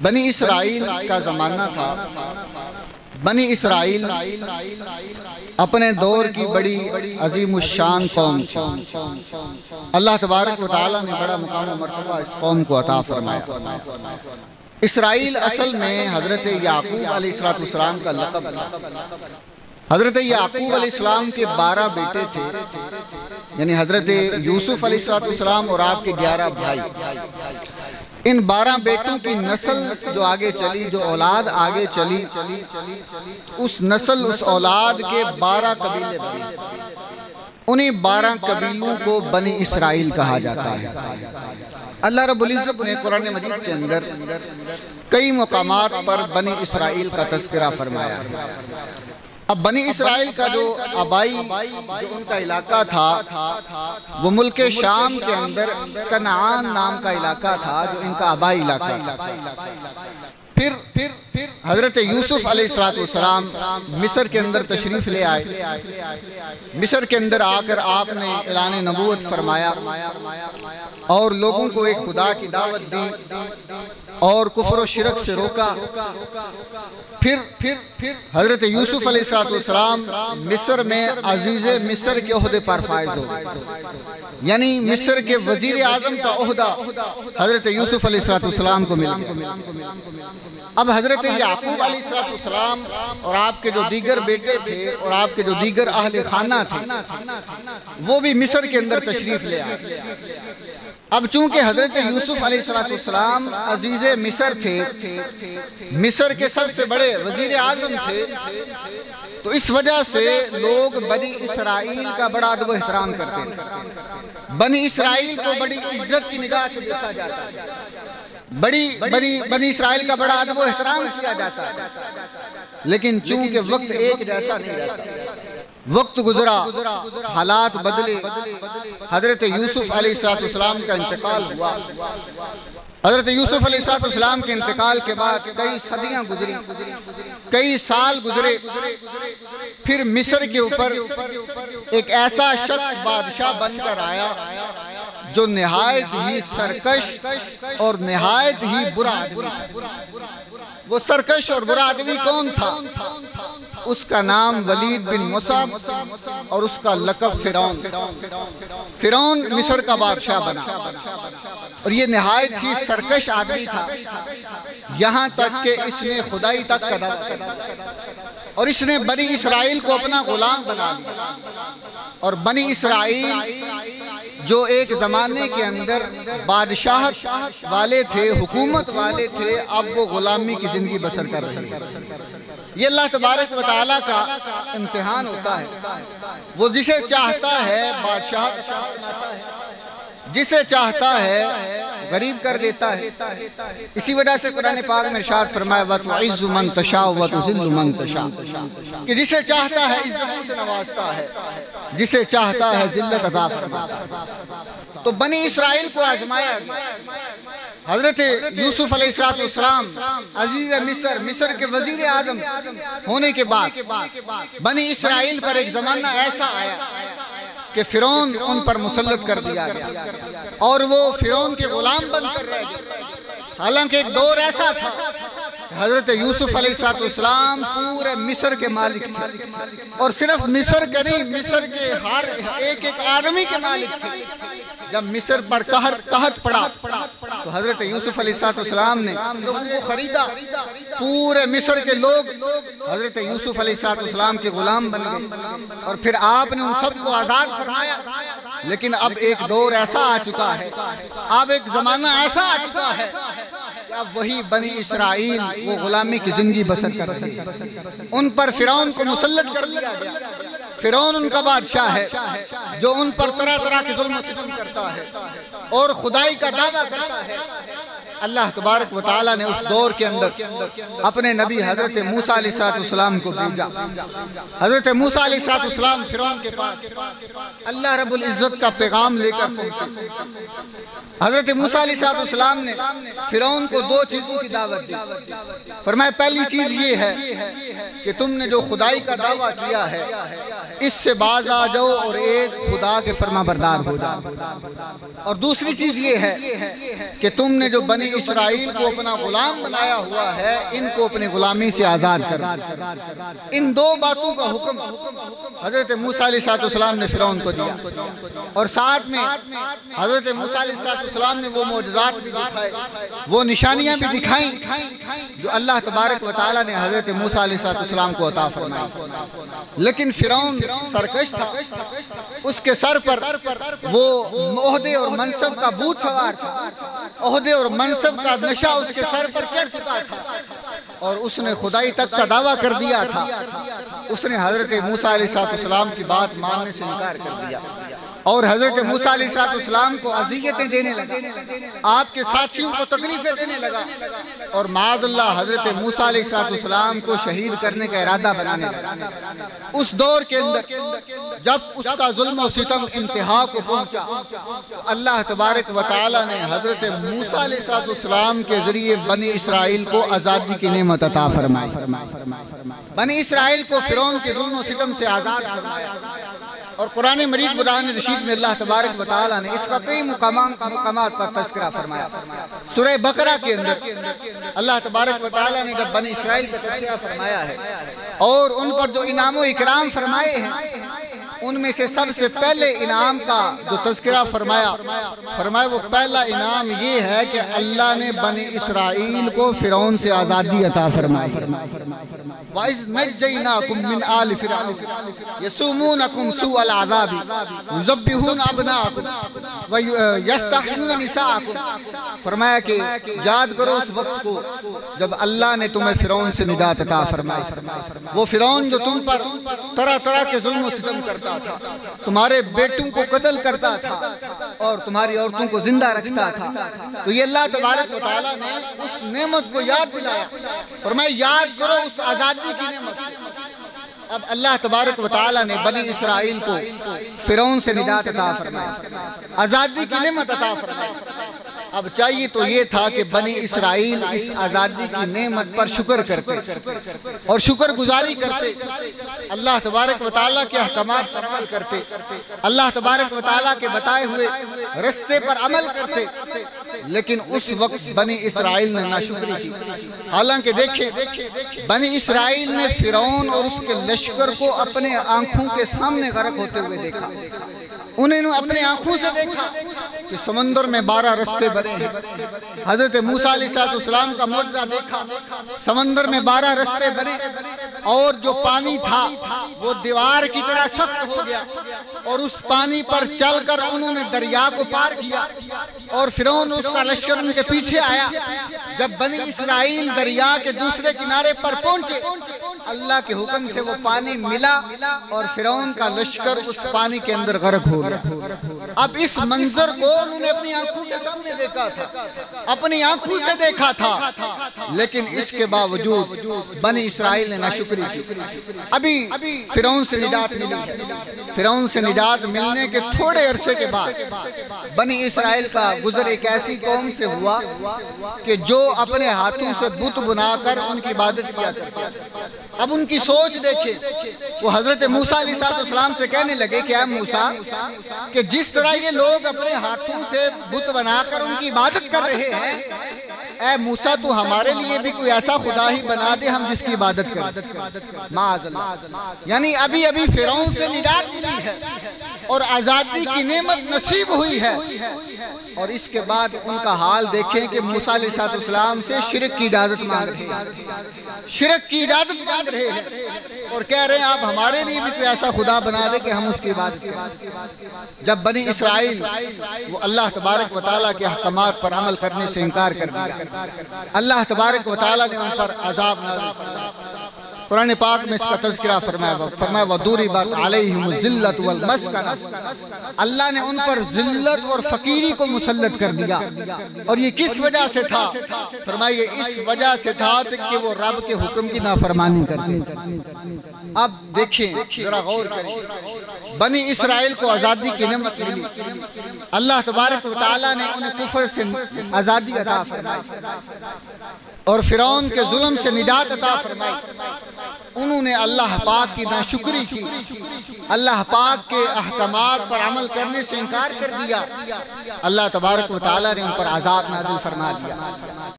بنی اسرائیل کا زمانہ تھا۔ بنی اسرائیل اپنے دور کی بڑی عظیم الشان قوم تھی۔ اللہ تبارک و تعالیٰ نے بڑا مقام و مرتبہ اس قوم کو عطا فرمایا۔ اسرائیل اصل میں حضرت یعقوب علیہ السلام کا لقب تھا۔ حضرت یعقوب علیہ السلام کے 12 بیٹے تھے، یعنی حضرت یوسف علیہ السلام اور آپ کے 11 بھائی۔ ان 12 بیٹوں کی نسل جو آگے چلی، جو اولاد آگے چلی، اس نسل اس اولاد کے 12 قبیلے بنے۔ انہیں 12 قبیلوں کو بنی اسرائیل کہا جاتا ہے۔ اللہ رب العزت نے قرآن مجید کے اندر کئی مقامات پر بنی اسرائیل کا تذکرہ فرمایا ہے۔ اب بنی اسرائیل کا جو آبائی جو ان کا علاقہ تھا وہ ملک شام کے اندر کنعان نام کا علاقہ تھا، جو ان کا آبائی علاقہ تھا۔ پھر حضرت یوسف علیہ السلام مصر کے اندر تشریف لے آئے۔ مصر کے اندر آ کر آپ نے اعلان نبوت فرمایا اور لوگوں کو ایک خدا کی دعوت دی اور کفر و شرک سے روکا۔ پھر حضرت یوسف علیہ السلام مصر میں عزیز مصر کے عہدے پر فائز ہو گئے، یعنی مصر کے وزیر اعظم کا عہدہ حضرت یوسف علیہ السلام کو مل گیا۔ اب حضرت یعقوب علیہ السلام اور آپ کے جو دیگر بیٹے تھے اور آپ کے جو دیگر اہل خانہ تھے وہ بھی مصر کے اندر تشریف لے آئے۔ اب چونکہ حضرت یوسف علیہ السلام عزیز مصر تھے، مصر کے سب سے بڑے وزیر اعظم تھے، تو اس وجہ سے لوگ بنی اسرائیل کا بڑا ادب و احترام کرتے تھے۔ بنی اسرائیل کو بڑی عزت کی نگاہ سے دیکھا جاتا ہے، بنی اسرائیل کا بڑا ادب و احترام کیا جاتا ہے۔ لیکن چونکہ وقت ایک جیسا نہیں رہتا، وقت گزرا، حالات بدلے، حضرت یوسف علیہ السلام کا انتقال ہوا۔ حضرت یوسف علیہ السلام کے انتقال کے بعد کئی صدیاں گزری، کئی سال گزرے۔ پھر مصر کے اوپر ایک ایسا شخص بادشاہ بن کر آیا جو نہایت ہی سرکش اور نہایت ہی برا آدمی تھا۔ وہ سرکش اور برا آدمی کون تھا؟ اس کا نام ولید بن مصعب اور اس کا لقب فرعون۔ فرعون مصر کا بادشاہ بنا اور یہ نہایت ہی سرکش آدمی تھا، یہاں تک کہ اس نے خدائی تک کا دعویٰ کیا اور اس نے بنی اسرائیل کو اپنا غلام بنا لیا۔ اور بنی اسرائیل جو ایک زمانے کے اندر بادشاہت والے تھے، حکومت والے تھے، اب وہ غلامی کی زندگی بسر کر رہے ہیں۔ یہ اللہ تبارک و تعالیٰ کا امتحان ہوتا ہے۔ وہ جسے چاہتا ہے بادشاہت بناتا ہے، جسے چاہتا ہے غریب کر دیتا ہے۔ اسی وجہ سے قرآن پاک میں ارشاد فرمایا وَتُعِزُّ مَن تَشَاءُ وَتُذِلُّ مَن تَشَاءُ، کہ جسے چاہتا ہے عزت سے نوازتا ہے، جسے چاہتا ہے ذلت عطا فرماتا ہے۔ تو بنی اسرائیل کو آزمایا گیا۔ حضرت یوسف علیہ السلام عزیز مصر کے وزیر اعظم ہونے کے بعد بنی اسرائیل پر ایک زمانہ ایسا آیا کہ فرعون ان پر مسلط کر دیا گیا اور وہ فرعون کے غلام بن کر رہ گئے۔ حالانکہ ایک دور ایسا تھا حضرت یوسف علیہ السلام پورے مصر کے مالک تھے، اور صرف مصر کے نہیں، مصر کے ہر ایک آدمی کے مالک تھے۔ جب مصر پر قحط پڑا تو حضرت یوسف علیہ السلام نے لوگوں کو خریدا، پورے مصر کے لوگ حضرت یوسف علیہ السلام کے غلام بن گئے اور پھر آپ نے ان سب کو آزاد فرمایا۔ لیکن اب ایک دور ایسا آ چکا ہے، اب ایک زمانہ ایسا آ چکا ہے کہ اب وہی بنی اسرائیل وہ غلامی کی زندگی بسر کر رہی ہے۔ ان پر فرعون کو مسلط کر دیا گیا۔ فرعون ان کا بادشاہ ہے جو ان پر طرح طرح کے ظلم و ستم کرتا ہے اور خدائی کا دعویٰ کرتا ہے۔ اللہ تبارک و تعالیٰ نے اس دور کے اندر اپنے نبی حضرت موسیٰ علیہ السلام کو بھیجا۔ حضرت موسیٰ علیہ السلام فرعون کے پاس اللہ رب العزت کا پیغام لے کر پہنچے۔ حضرت موسیٰ علیہ السلام نے فرعون کو 2 چیزوں کی دعوت دی۔ فرمایا پہلی چیز یہ ہے کہ تم نے جو خدائی کا دعویٰ کیا ہے اس سے باز آ جاؤ اور ایک خدا کے فرما بردار ہو جاؤ، اور دوسری چیز یہ ہے کہ تم نے جو بنی اسرائیل کو اپنا غلام بنایا ہوا ہے، ان کو اپنے غلامی سے آزاد کر دیا۔ ان دو باتوں کا حکم حضرت موسیٰ علیہ السلام نے فرعون کو دیا، اور ساتھ میں حضرت موسیٰ علیہ السلام نے وہ معجزات بھی دکھائے، وہ نشانیاں بھی دکھائیں جو اللہ تبارک و تعالیٰ نے حضرت موسیٰ علیہ السلام کو عطا فرمائی۔ لیکن فرعون سرکش تھا، اس کے سر پر وہ عہدے اور منصب کا بھوت سوار تھا، عہدے اور منصب کا نشہ اس کے سر پر چڑھ چکا تھا، اور اس نے خدائی تک کا دعویٰ کر دیا تھا۔ اس نے حضرت موسیٰ علیہ السلام کی بات ماننے سے انکار کر دیا، اور حضرت موسیٰ علیہ السلام کو اذیتیں دینے لگا، آپ کے ساتھیوں کو تکلیفیں دینے لگا، اور معاذ اللہ حضرت موسیٰ علیہ السلام کو شہید کرنے کا ارادہ بنانے لگا۔ اس دور کے اندر جب اس کا ظلم و ستم انتہا کو پہنچا، اللہ تبارک و تعالی نے حضرت موسیٰ علیہ السلام کے ذریعے بنی اسرائیل کو آزادی کی نعمت عطا فرمائی۔ بنی اسرائیل کو فرعون کے ظلم و ستم سے آزاد فرمایا، اور قرآن مجید قرآن رشید میں اللہ تبارک و تعالی نے اس کا کئی مقامات پر تذکرہ فرمایا۔ سورہ بقرہ کے اندر اللہ تبارک و تعالی نے جب بنی اسرائیل کا تذکرہ فرمایا ہے اور ان پر جو انعام و اکرام فرمائے ہیں، ان میں سے سب سے پہلے انعام کا جو تذکرہ فرمایا وہ پہلا انعام یہ ہے کہ اللہ نے بنی اسرائیل کو فرعون سے آزادی عطا فرمائی۔ وَإِذْ نَجَّيْنَاكُمْ مِنْ آلِ فِرْعَوْنَ يَسُومُونَكُمْ سُوءَ الْعَذَابِ يُذَبِّحُونَ أَبْنَاءَكُمْ وَيَسْتَحْيُونَ نِسَاءَكُمْ۔ فرمایا کہ یاد کرو اس وقت کو جب اللہ نے تمہیں فرعون سے نجات عطا فرمائی، وہ فرعون جو تم پر طرح طرح کے ظلم و ستم کرتا تھا، تمہارے بیٹوں کو قتل کرتا تھا اور تمہاری عورتوں کو زندہ رکھتا تھا، تو یہ اللہ تبارک و تعالیٰ نے اس نعمت کو یاد دلایا، فرمایا یاد کرو اس آزادی کی نعمت۔ اب اللہ تبارک و تعالیٰ نے بنی اسرائیل کو فرعون سے نجات عطا فرمائی، آزادی کی نعمت عطا فرمائی۔ اب چاہیے تو یہ تھا کہ بنی اسرائیل اس آزادی کی نعمت پر شکر کرتے اور شکر گزاری کرتے، اللہ تبارک و تعالیٰ کے احکامات پر عمل کرتے، اللہ تبارک و تعالیٰ کے بتائے ہوئے رستے پر عمل کرتے، لیکن اس وقت بنی اسرائیل نے ناشکری کی۔ حالانکہ دیکھیں بنی اسرائیل نے فرعون اور اس کے لشکر کو اپنے آنکھوں کے سامنے غرق ہوتے ہوئے دیکھا، انہیں اپنے آنکھوں سے دیکھا کہ سمندر میں 12 رستے بنے ہیں۔ حضرت موسیٰ علیہ السلام کا معجزہ دیکھا، سمندر میں 12 رستے بنے، اور جو پانی تھا وہ دیوار کی طرح سخت ہو گیا، اور اس پانی پر چل کر انہوں نے دریا کو پار کیا، اور فرعون اس کا لشکر ان کے پیچھے آیا۔ جب بنی اسرائیل دریا کے دوسرے کنارے پر پہنچے، اللہ کے حکم سے وہ پانی ملا اور فرعون کا لشکر اس پانی کے اندر غرق ہو گیا۔ اب اس منظر کو انہوں نے اپنی آنکھوں کے سامنے دیکھا تھا، اپنی آنکھوں سے دیکھا تھا، لیکن اس کے باوجود بنی اسرائیل نے ناشکری کی۔ ابھی فرعون سے نجات ملی ہے، فرعون سے نجات ملنے کے تھوڑے عرصے کے بعد بنی اسرائیل کا گزر ایک ایسی قوم سے ہوا کہ جو اپنے ہاتھوں سے بت بنا کر ان کی عبادت کیا کرتے۔ اب ان کی سوچ دیکھیں، وہ حضرت موسیٰ علیہ السلام سے کہنے لگے کہ اے موسیٰ، کہ جس طرح یہ لوگ اپنے ہاتھوں سے بت بنا کر ان کی عبادت کر رہے ہیں، اے موسیٰ تو ہمارے لیے بھی کوئی ایسا خدا ہی بنا دے ہم جس کی عبادت کریں۔ معاذ اللہ، یعنی ابھی فرعون سے نجات ملی ہے اور آزادی کی نعمت نصیب ہوئی ہے، اور اس کے بعد ان کا حال دیکھیں کہ موسیٰ علیہ السلام سے شرک کی اجازت مانگ رہے ہیں، شرک کی اجازت مانگ رہے ہیں، اور کہہ رہے ہیں آپ ہمارے لیے بھی کوئی ایسا خدا بنا دے کہ ہم اس کی عبادت کریں۔ جب بنی اسرائیل وہ اللہ تبارک و تعالیٰ کے احکامات پر عمل کرنے سے انکار کر دیا، اللہ تبارک و تعالیٰ نے ان پر عذاب نازل فرمایا۔ قرآن پاک میں اس کا تذکرہ فرمایا وَضُرِبَتْ عَلَيْهِمُ الذِّلَّةُ وَالْمَسْكَنَةُ، اللہ نے ان پر ذلت اور فقیری کو مسلط کر دیا، اور یہ کس وجہ سے تھا؟ فرمائیے اس وجہ سے تھا کہ وہ رب کے حکم کی نافرمانی کرتے تھے۔ اب دیکھیں ذرا غور کریں، بنی اسرائیل کو آزادی کی نعمت ملی، اللہ تبارک و تعالیٰ نے انہیں کفر سے آزادی عطا فرمائی اور فرعون کے ظلم سے نجات عطا فرمائی۔ انہوں نے اللہ پاک کی ناشکری کی، اللہ پاک کے احکامات پر عمل کرنے سے انکار کر دیا، اللہ تبارک و تعالیٰ نے ان پر عذاب نازل فرما دیا۔